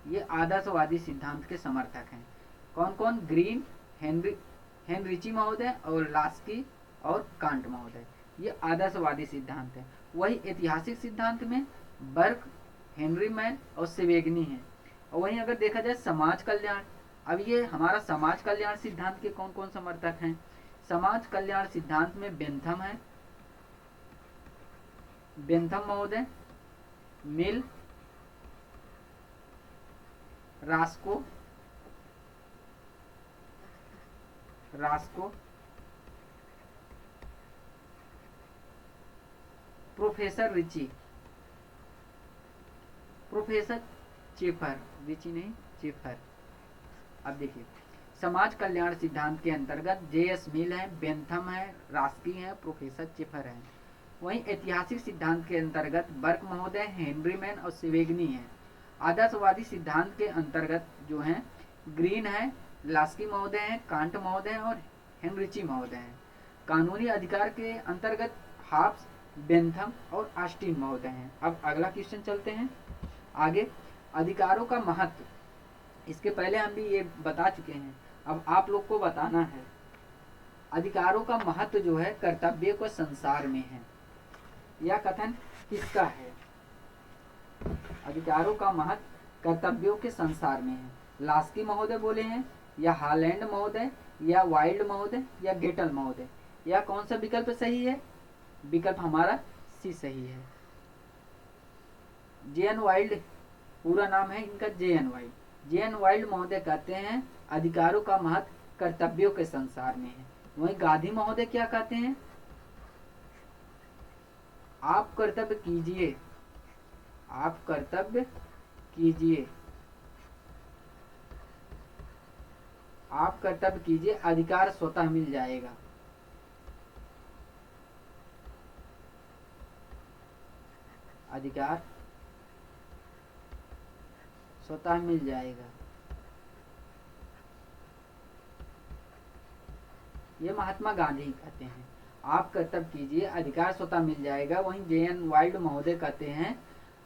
[SPEAKER 1] ये आदर्शवादी सिद्धांत के समर्थक हैं। कौन कौन? ग्रीन, हेनरिची महोदय और लास्की और कांट महोदय। ये आदर्शवादी सिद्धांत है। वही ऐतिहासिक सिद्धांत में बर्क, हेनरी मैन और सेवेगनी है। और वहीं अगर देखा जाए समाज कल्याण, अब ये हमारा समाज कल्याण सिद्धांत के कौन कौन समर्थक हैं? समाज कल्याण सिद्धांत में बेंथम है, बेंथम महोदय, Mill, Roscoe, professor Ritchie, professor Chafer, Ritchie नहीं चेफर। अब देखिए समाज कल्याण सिद्धांत के अंतर्गत जे.एस. मिल है, बेंथम है, रास्की है, प्रोफेसर चेफर है। वहीं ऐतिहासिक सिद्धांत के अंतर्गत बर्क महोदय, हेनरी मैन और सेवेगनी है। आदर्शवादी सिद्धांत के अंतर्गत जो है ग्रीन है, लास्की महोदय हैं, कांट महोदय हैं और हेनरिची महोदय हैं। कानूनी अधिकार के अंतर्गत हाब्स, बेंथम और ऑस्टिन महोदय हैं। अब अगला क्वेश्चन चलते हैं आगे। अधिकारों का महत्व, इसके पहले हम भी ये बता चुके हैं, अब आप लोग को बताना है। अधिकारों का महत्व जो है कर्तव्य को संसार में है। यह कथन किसका है? अधिकारों का महत्व कर्तव्यों के संसार में है। लास्की महोदय बोले हैं, या हालैंड महोदय, या वाइल्ड महोदय, या गेटल महोदय। या कौन सा विकल्प सही है? विकल्प हमारा सी सही है। जे.एन. वाइल्ड पूरा नाम है इनका, जे.एन. वाइल्ड। जे.एन. वाइल्ड महोदय कहते हैं अधिकारों का महत्व कर्तव्यों के संसार में है। वहीं गांधी महोदय क्या कहते हैं? आप कर्तव्य कीजिए, आप कर्तव्य कीजिए, आप कर्तव्य कीजिए, अधिकार स्वतः मिल जाएगा। अधिकार स्वतः मिल जाएगा, ये महात्मा गांधी कहते हैं। आप कर्तव्य कीजिए, अधिकार स्वतः मिल जाएगा। वहीं जे.एन. वाइल्ड महोदय कहते हैं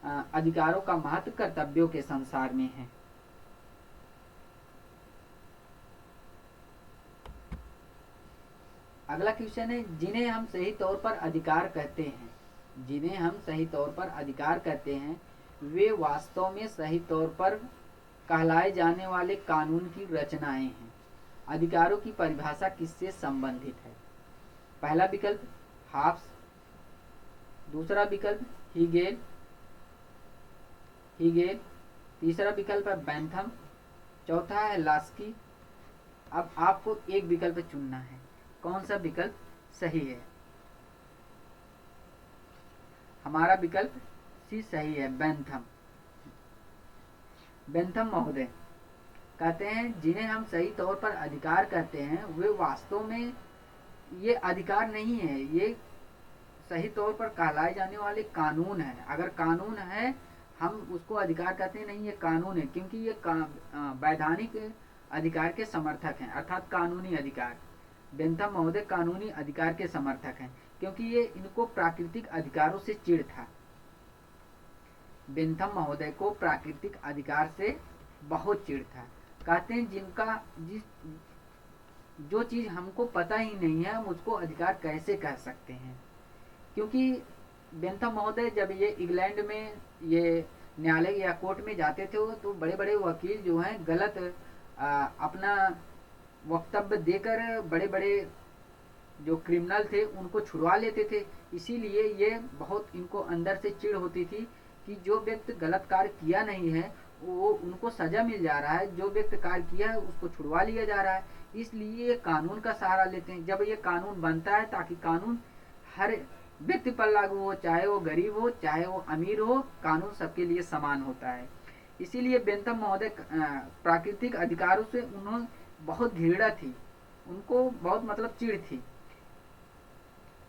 [SPEAKER 1] अधिकारों का महत्व कर्तव्यों के संसार में है। अगला क्वेश्चन है, जिन्हें हम सही तौर पर अधिकार कहते हैं, जिन्हें हम सही तौर पर अधिकार कहते हैं, वे वास्तव में सही तौर पर कहलाए जाने वाले कानून की रचनाएं हैं। अधिकारों की परिभाषा किससे संबंधित है? पहला विकल्प हाब्स, दूसरा विकल्प हीगेल, तीसरा विकल्प है बेंथम, चौथा है लास्की। अब आपको एक विकल्प चुनना है, कौन सा विकल्प सही है? हमारा विकल्प सी सही है, बेंथम। बेंथम महोदय कहते हैं जिन्हें हम सही तौर पर अधिकार कहते हैं, वे वास्तव में ये अधिकार नहीं है, ये सही तौर पर कहलाए जाने वाले कानून है। अगर कानून है हम उसको अधिकार कहते हैं, नहीं ये कानून है, क्योंकि ये वैधानिक अधिकार के समर्थक हैं, अर्थात कानूनी अधिकार। बेंथम महोदय कानूनी अधिकार के समर्थक हैं, क्योंकि ये इनको प्राकृतिक अधिकारों से चिढ़ था। बेंथम महोदय को प्राकृतिक अधिकार से बहुत चिढ़ था। कहते हैं जो चीज हमको पता ही नहीं है हम उसको अधिकार कैसे कह सकते हैं। क्योंकि बेंथम महोदय जब ये इंग्लैंड में ये न्यायालय या कोर्ट में जाते थे तो बड़े बड़े वकील जो हैं गलत अपना वक्तव्य देकर बड़े बड़े जो क्रिमिनल थे उनको छुड़वा लेते थे। इसीलिए ये बहुत इनको अंदर से चिढ़ होती थी कि जो व्यक्ति गलत कार्य किया नहीं है वो उनको सजा मिल जा रहा है, जो व्यक्ति कार्य किया है उसको छुड़वा लिया जा रहा है। इसलिए ये कानून का सहारा लेते हैं। जब ये कानून बनता है ताकि कानून हर व्यक्ति पर लागू हो, चाहे वो गरीब हो चाहे वो अमीर हो, कानून सबके लिए समान होता है। इसीलिए बेंथम महोदय प्राकृतिक अधिकारों से उन्होंने बहुत घृणा थी, उनको बहुत मतलब चिढ़ थी,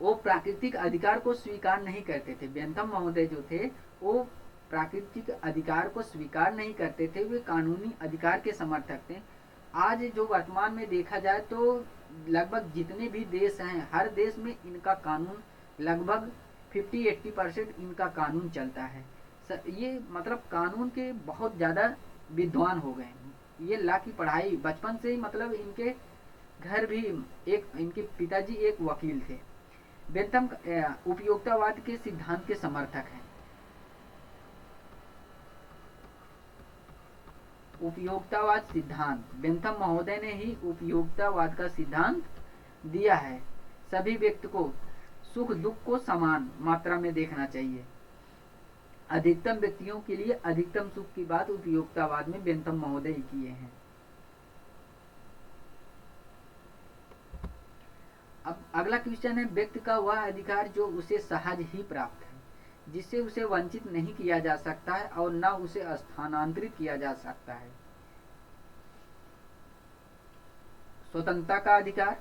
[SPEAKER 1] वो प्राकृतिक अधिकार को स्वीकार नहीं करते थे। बेंथम महोदय जो थे वो प्राकृतिक अधिकार को स्वीकार नहीं करते थे, वे कानूनी अधिकार के समर्थक थे। आज जो वर्तमान में देखा जाए तो लगभग जितने भी देश हैं हर देश में इनका कानून लगभग 50-80% इनका कानून चलता है। ये मतलब कानून के बहुत ज़्यादा विद्वान हो गए हैं। ये लॉ की पढ़ाई बचपन से ही, मतलब इनके घर भी, एक इनके पिताजी एक वकील थे। बेंथम उपयोगितावाद के सिद्धांत के समर्थक हैं। उपयोगितावाद सिद्धांत, बेंथम महोदय ने ही उपयोगितावाद का सिद्धांत दिया है। सभी व्यक्ति को सुख दुख को समान मात्रा में देखना चाहिए। अधिकतम व्यक्तियों के लिए अधिकतम सुख की बात उपयोगितावाद में बेंथम महोदय ही किए हैं। अब अगला क्वेश्चन है, व्यक्ति का वह अधिकार जो उसे सहज ही प्राप्त है, जिससे उसे वंचित नहीं किया जा सकता है और न उसे स्थानांतरित किया जा सकता है। स्वतंत्रता का अधिकार,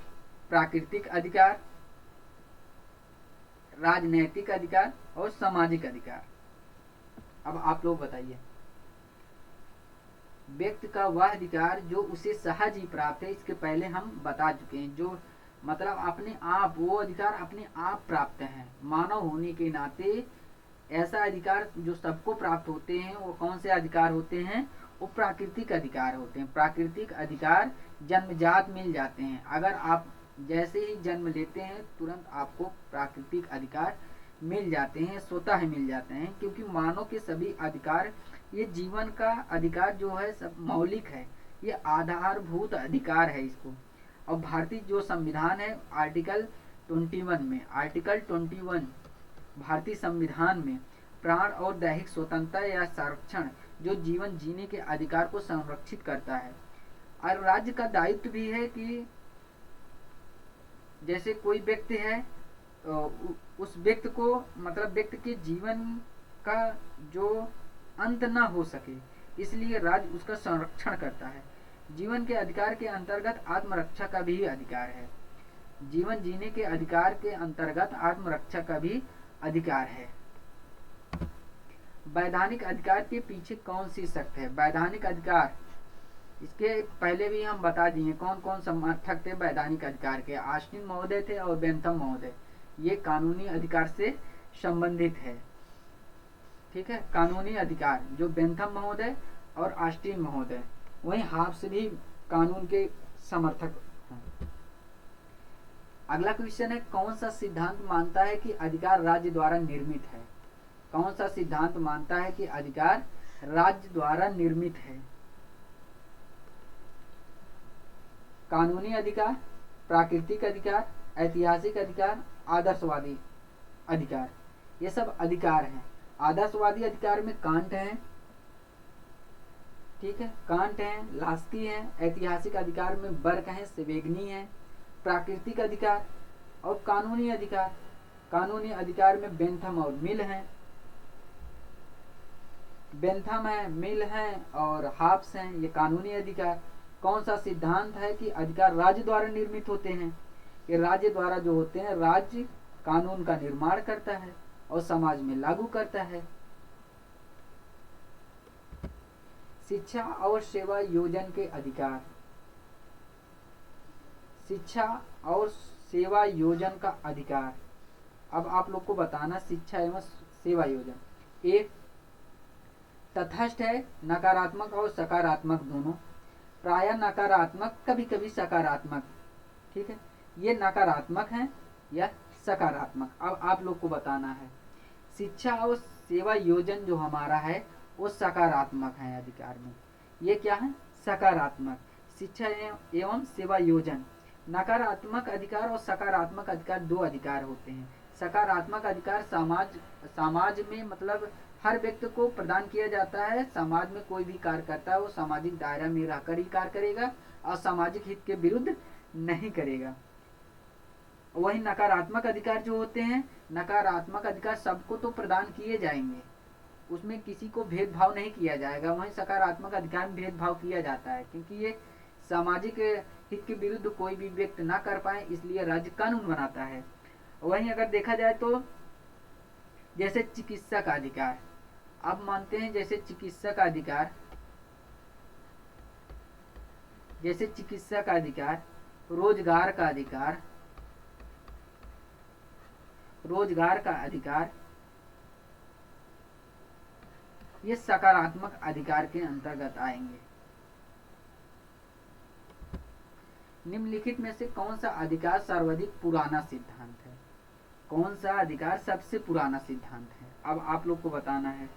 [SPEAKER 1] प्राकृतिक अधिकार, राजनैतिक अधिकार और सामाजिक अधिकार। अब आप लोग बताइए। व्यक्ति का वह अधिकार जो उसे सहज ही प्राप्त है, इसके पहले हम बता चुके हैं। जो मतलब अपने आप, वो अधिकार अपने आप प्राप्त है। मानव होने के नाते ऐसा अधिकार जो सबको प्राप्त होते हैं, वो कौन से अधिकार होते हैं? वो प्राकृतिक अधिकार होते हैं। प्राकृतिक अधिकार जन्मजात मिल जाते हैं। अगर आप जैसे ही जन्म लेते हैं तुरंत आपको प्राकृतिक अधिकार मिल जाते हैं, स्वतः ही मिल जाते हैं, क्योंकि मानव के सभी अधिकार, ये जीवन का अधिकार जो है सब मौलिक है, ये आधारभूत अधिकार है इसको। और भारतीय जो संविधान है आर्टिकल 21 भारतीय संविधान में प्राण और दैहिक स्वतंत्रता या संरक्षण, जो जीवन जीने के अधिकार को संरक्षित करता है। और राज्य का दायित्व भी है कि जैसे कोई व्यक्ति है, उस व्यक्ति को, मतलब व्यक्ति के जीवन का जो अंत ना हो सके, इसलिए राज्य उसका संरक्षण करता है। जीवन के अधिकार के अंतर्गत आत्मरक्षा का भी अधिकार है। जीवन जीने के अधिकार के अंतर्गत आत्मरक्षा का भी अधिकार है। वैधानिक अधिकार के पीछे कौन सी शर्त है? वैधानिक अधिकार, इसके पहले भी हम बता दिए कौन कौन समर्थक थे वैधानिक अधिकार के। ऑस्टिन महोदय थे और बेंथम महोदय। ये कानूनी अधिकार से संबंधित है। ठीक है, कानूनी अधिकार जो बेंथम महोदय और ऑस्टिन महोदय, वहीं हाब्स भी कानून के समर्थक हैं। अगला क्वेश्चन है, कौन सा सिद्धांत मानता है कि अधिकार राज्य द्वारा निर्मित है? कौन सा सिद्धांत मानता है कि अधिकार राज्य द्वारा निर्मित है? कानूनी अधिकार, प्राकृतिक अधिकार, ऐतिहासिक अधिकार, आदर्शवादी अधिकार, ये सब अधिकार हैं। आदर्शवादी अधिकार में कांट है, ठीक है, कांट है, लास्की है। ऐतिहासिक अधिकार में बर्क है, सेवेगनी है। प्राकृतिक अधिकार और कानूनी अधिकार, कानूनी अधिकार में बेंथम और मिल हैं। बेंथम है, मिल है और हाब्स हैं, ये कानूनी अधिकार। कौन सा सिद्धांत है कि अधिकार राज्य द्वारा निर्मित होते हैं? ये राज्य द्वारा जो होते हैं, राज्य कानून का निर्माण करता है और समाज में लागू करता है। शिक्षा और सेवा योजन के अधिकार, शिक्षा और सेवा योजन का अधिकार। अब आप लोग को बताना शिक्षा एवं सेवा योजन। एक तटस्थ है, नकारात्मक और सकारात्मक दोनों, प्राय नकारात्मक, कभी कभी सकारात्मक। ठीक है, ये नकारात्मक है या सकारात्मक, अब आप लोग को बताना है। शिक्षा और सेवा योजन जो हमारा है वो सकारात्मक है अधिकार में। ये क्या है? सकारात्मक। शिक्षा एवं सेवा योजन। नकारात्मक अधिकार और सकारात्मक अधिकार दो अधिकार होते हैं। सकारात्मक अधिकार समाज में, मतलब हर व्यक्ति को प्रदान किया जाता है। समाज में कोई भी कार्य करता है वो सामाजिक दायरा में रहकर ही कार्य करेगा और सामाजिक हित के विरुद्ध नहीं करेगा। वही नकारात्मक अधिकार जो होते हैं, नकारात्मक अधिकार सबको तो प्रदान किए जाएंगे, उसमें किसी को भेदभाव नहीं किया जाएगा। वहीं सकारात्मक अधिकार में भेदभाव किया जाता है, क्योंकि ये सामाजिक हित के विरुद्ध कोई भी व्यक्ति ना कर पाए, इसलिए राज्य कानून बनाता है। वहीं अगर देखा जाए तो जैसे चिकित्सा का अधिकार, अब मानते हैं जैसे चिकित्सा का अधिकार, जैसे चिकित्सा का अधिकार, रोजगार का अधिकार, रोजगार का अधिकार, ये सकारात्मक अधिकार के अंतर्गत आएंगे। निम्नलिखित में से कौन सा अधिकार सर्वाधिक पुराना सिद्धांत है? कौन सा अधिकार सबसे पुराना सिद्धांत है? अब आप लोग को बताना है।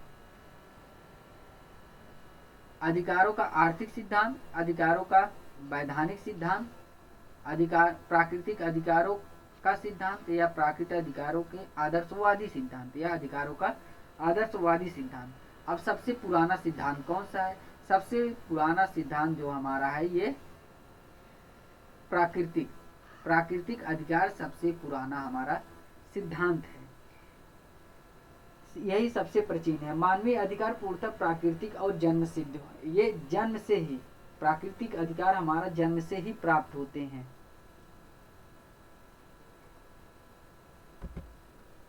[SPEAKER 1] अधिकारों का आर्थिक सिद्धांत, अधिकारों का वैधानिक सिद्धांत, अधिकार प्राकृतिक अधिकारों का सिद्धांत, या प्राकृतिक अधिकारों के आदर्शवादी सिद्धांत, या अधिकारों का आदर्शवादी सिद्धांत। अब सबसे पुराना सिद्धांत कौन सा है? सबसे पुराना सिद्धांत जो हमारा है ये प्राकृतिक अधिकार सबसे पुराना हमारा सिद्धांत है। यही सबसे प्राचीन है। मानवीय अधिकार पूर्णतः प्राकृतिक और जन्म सिद्ध है। ये जन्म से ही, प्राकृतिक अधिकार हमारा जन्म से ही प्राप्त होते हैं।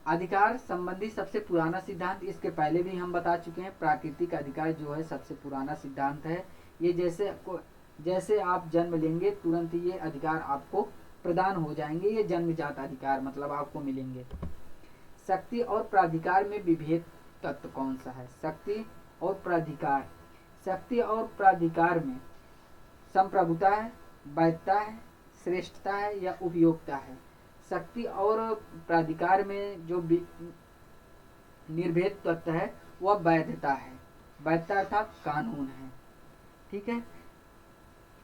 [SPEAKER 1] अधिकार संबंधी सबसे पुराना सिद्धांत, इसके पहले भी हम बता चुके हैं। प्राकृतिक अधिकार जो है सबसे पुराना सिद्धांत है। ये जैसे आप जन्म लेंगे तुरंत ये अधिकार आपको प्रदान हो जाएंगे। ये जन्मजात अधिकार मतलब आपको मिलेंगे। शक्ति और प्राधिकार में विभेद तत्व कौन सा है? शक्ति और प्राधिकार। शक्ति और प्राधिकार में संप्रभुता है, वैधता है, श्रेष्ठता है, या उपयोगिता है। शक्ति और प्राधिकार में जो निर्भेद तत्व है वह वैधता है। वैधता अर्थात कानून है। ठीक है।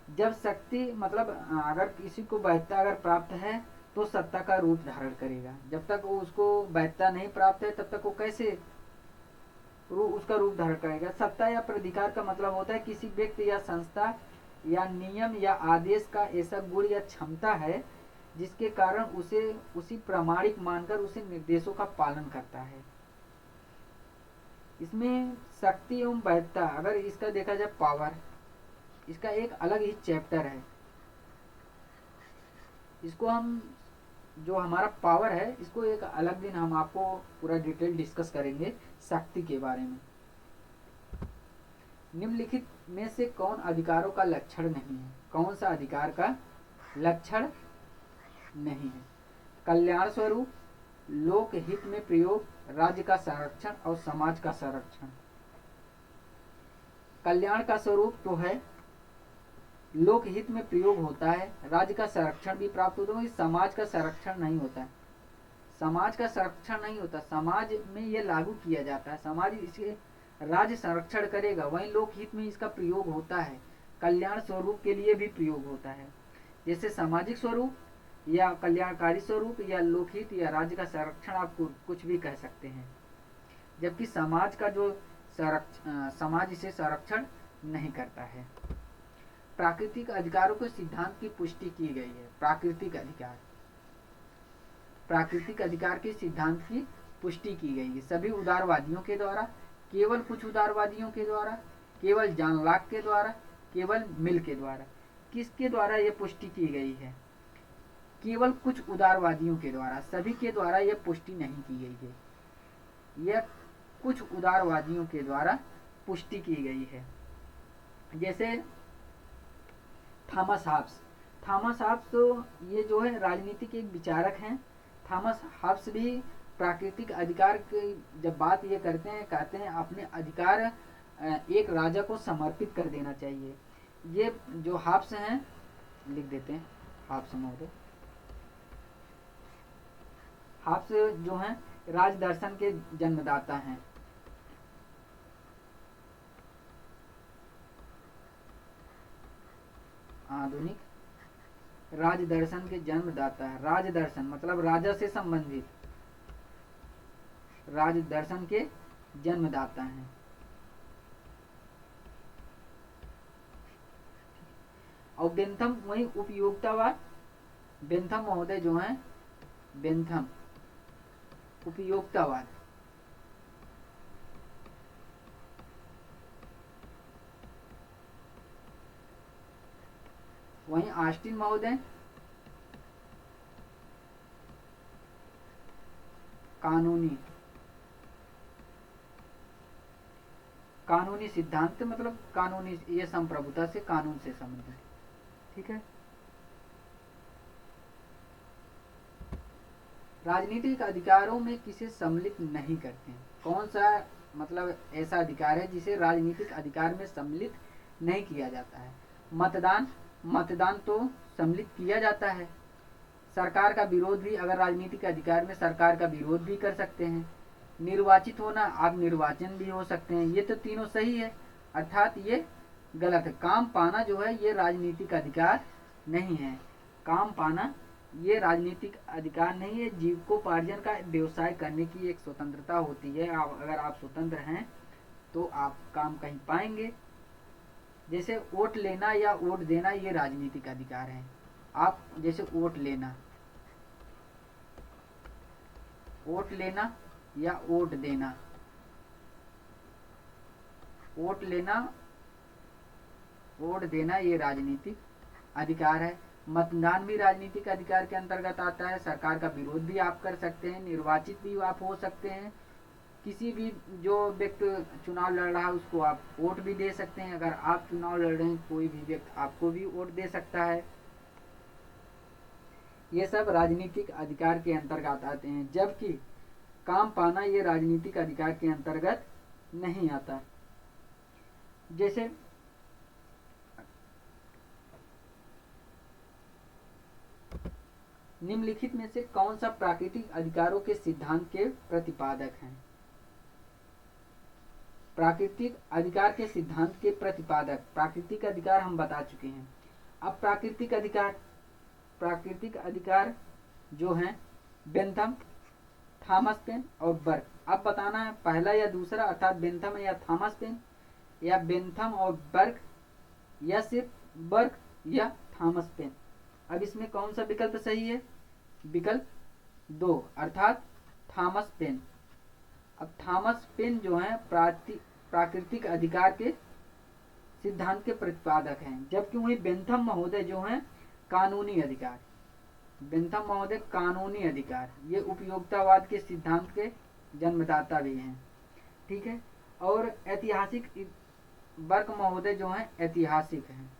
[SPEAKER 1] जब शक्ति मतलब अगर किसी को वैधता अगर प्राप्त है तो सत्ता का रूप धारण करेगा। जब तक उसको वैधता नहीं प्राप्त है तब तक वो कैसे उसका रूप धारण करेगा? सत्ता या प्राधिकार का मतलब होता है किसी व्यक्ति या संस्था या नियम या आदेश का ऐसा गुण या क्षमता है जिसके कारण उसे उसी प्रामाणिक मानकर उसे निर्देशों का पालन करता है। इसमें शक्ति एवं वैधता, अगर इसका देखा जाए पावर, इसका एक अलग ही चैप्टर है। इसको हम जो हमारा पावर है इसको एक अलग दिन हम आपको पूरा डिटेल डिस्कस करेंगे शक्ति के बारे में। निम्नलिखित में से कौन अधिकारों का लक्षण नहीं है? कौन सा अधिकार का लक्षण नहीं है? कल्याण स्वरूप, लोक हित में प्रयोग, राज्य का संरक्षण और समाज का संरक्षण। कल्याण का स्वरूप तो है, लोक हित में प्रयोग होता है, राज्य का संरक्षण भी प्राप्त होता है, समाज का संरक्षण नहीं होता है। समाज का संरक्षण नहीं होता, समाज में ये लागू किया जाता है, समाज इसके राज्य संरक्षण करेगा, वहीं लोक हित में इसका प्रयोग होता है। कल्याण स्वरूप के लिए भी प्रयोग होता है, जैसे सामाजिक स्वरूप या कल्याणकारी स्वरूप या लोकहित या राज्य का संरक्षण आप कुछ भी कह सकते हैं। जबकि समाज का जो समाज इसे संरक्षण नहीं करता है। प्राकृतिक अधिकारों के सिद्धांत की पुष्टि की गई है। प्राकृतिक अधिकार के सिद्धांत की पुष्टि की गई है सभी उदारवादियों के द्वारा, केवल कुछ उदारवादियों के द्वारा, केवल जॉन लॉक के द्वारा, केवल मिल के द्वारा। किसके द्वारा यह पुष्टि की गई है? केवल कुछ उदारवादियों के द्वारा, सभी के द्वारा यह पुष्टि नहीं की गई है। यह कुछ उदारवादियों के द्वारा पुष्टि की गई है। जैसे थॉमस हाब्स तो ये जो है राजनीति के एक विचारक हैं। थॉमस हाब्स भी प्राकृतिक अधिकार की जब बात ये करते हैं, कहते हैं अपने अधिकार एक राजा को समर्पित कर देना चाहिए। ये जो हाब्स हैं, लिख देते हैं हाब्स महोदय। हाब्स जो हैं राज दर्शन के जन्मदाता हैं। आधुनिक राज दर्शन के जन्मदाता है। राज दर्शन मतलब राजा से संबंधित, राज दर्शन के जन्मदाता हैं। और बेंथम वही उपयोगितावाद। बेंथम महोदय जो हैं, बेंथम उपयोगितावाद। वहीं ऑस्टिन महोदय कानूनी सिद्धांत मतलब कानूनी, ये संप्रभुता से कानून से संबंधित। ठीक है। राजनीतिक अधिकारों में किसे सम्मिलित नहीं करते हैं? कौन सा मतलब ऐसा अधिकार है जिसे राजनीतिक अधिकार में सम्मिलित नहीं किया जाता है? मतदान, मतदान तो सम्मिलित किया जाता है। सरकार का विरोध भी, अगर राजनीतिक अधिकार में सरकार का विरोध भी कर सकते हैं। निर्वाचित होना, आप निर्वाचन भी हो सकते हैं। ये तो तीनों सही है, अर्थात ये गलत है। काम पाना जो है ये राजनीतिक अधिकार नहीं है। काम पाना ये राजनीतिक अधिकार नहीं है। जीविकोपार्जन का व्यवसाय करने की एक स्वतंत्रता होती है। अगर आप स्वतंत्र हैं तो आप काम कहीं पाएंगे। जैसे वोट लेना या वोट देना ये राजनीतिक अधिकार है। आप जैसे वोट लेना या वोट देना, वोट लेना वोट देना ये राजनीतिक अधिकार है। मतदान भी राजनीतिक अधिकार के अंतर्गत आता है। सरकार का विरोध भी आप कर सकते हैं। निर्वाचित भी आप हो सकते हैं। किसी भी जो व्यक्ति चुनाव लड़ रहा है उसको आप वोट भी दे सकते हैं। अगर आप चुनाव लड़ रहे हैं कोई भी व्यक्ति आपको भी वोट दे सकता है। ये सब राजनीतिक अधिकार के अंतर्गत आते हैं, जबकि काम पाना ये राजनीतिक अधिकार के अंतर्गत नहीं आता। जैसे निम्नलिखित में से कौन सा प्राकृतिक अधिकारों के सिद्धांत के प्रतिपादक है? प्राकृतिक अधिकार के सिद्धांत के प्रतिपादक, प्राकृतिक अधिकार हम बता चुके हैं। अब प्राकृतिक अधिकार जो हैं बेंथम, थॉमस पेन और बर्क। अब बताना है पहला या दूसरा, अर्थात बेंथम या थॉमस पेन, या बेंथम और बर्क, या सिर्फ बर्क या थॉमस पेन। अब इसमें कौन सा विकल्प सही है? विकल्प 2 अर्थात थॉमस पेन। अब थॉमस पेन जो है प्राकृतिक अधिकार के सिद्धांत के प्रतिपादक हैं, जबकि वही बेंथम महोदय जो हैं कानूनी अधिकार। बेंथम महोदय कानूनी अधिकार, ये उपयोगितावाद के सिद्धांत के जन्मदाता भी हैं। ठीक है। और ऐतिहासिक बर्क महोदय जो हैं ऐतिहासिक हैं,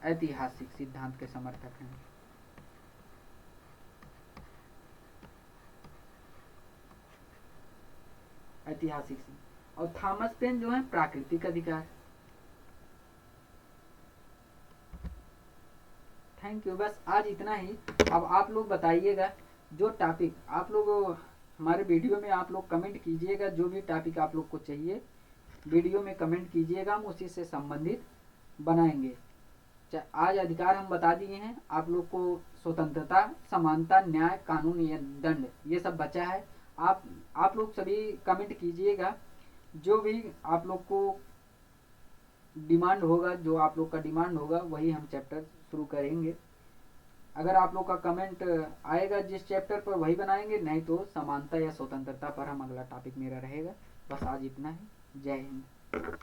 [SPEAKER 1] ऐतिहासिक सिद्धांत के समर्थक हैं। ऐतिहासिक से। और थॉमस पेन जो है प्राकृतिक अधिकार। थैंक यू, बस आज इतना ही। अब आप लोग बताइएगा जो टॉपिक आप लोग हमारे वीडियो में आप लोग कमेंट कीजिएगा, जो भी टॉपिक आप लोग को चाहिए वीडियो में कमेंट कीजिएगा, हम उसी से संबंधित बनाएंगे। आज अधिकार हम बता दिए हैं आप लोग को, स्वतंत्रता, समानता, न्याय, कानून या दंड, ये सब बचा है। आप लोग सभी कमेंट कीजिएगा, जो भी आप लोग को डिमांड होगा, जो आप लोग का डिमांड होगा वही हम चैप्टर शुरू करेंगे। अगर आप लोग का कमेंट आएगा जिस चैप्टर पर वही बनाएंगे, नहीं तो समानता या स्वतंत्रता पर हम अगला टॉपिक मेरा रहेगा। बस आज इतना ही। जय हिंद।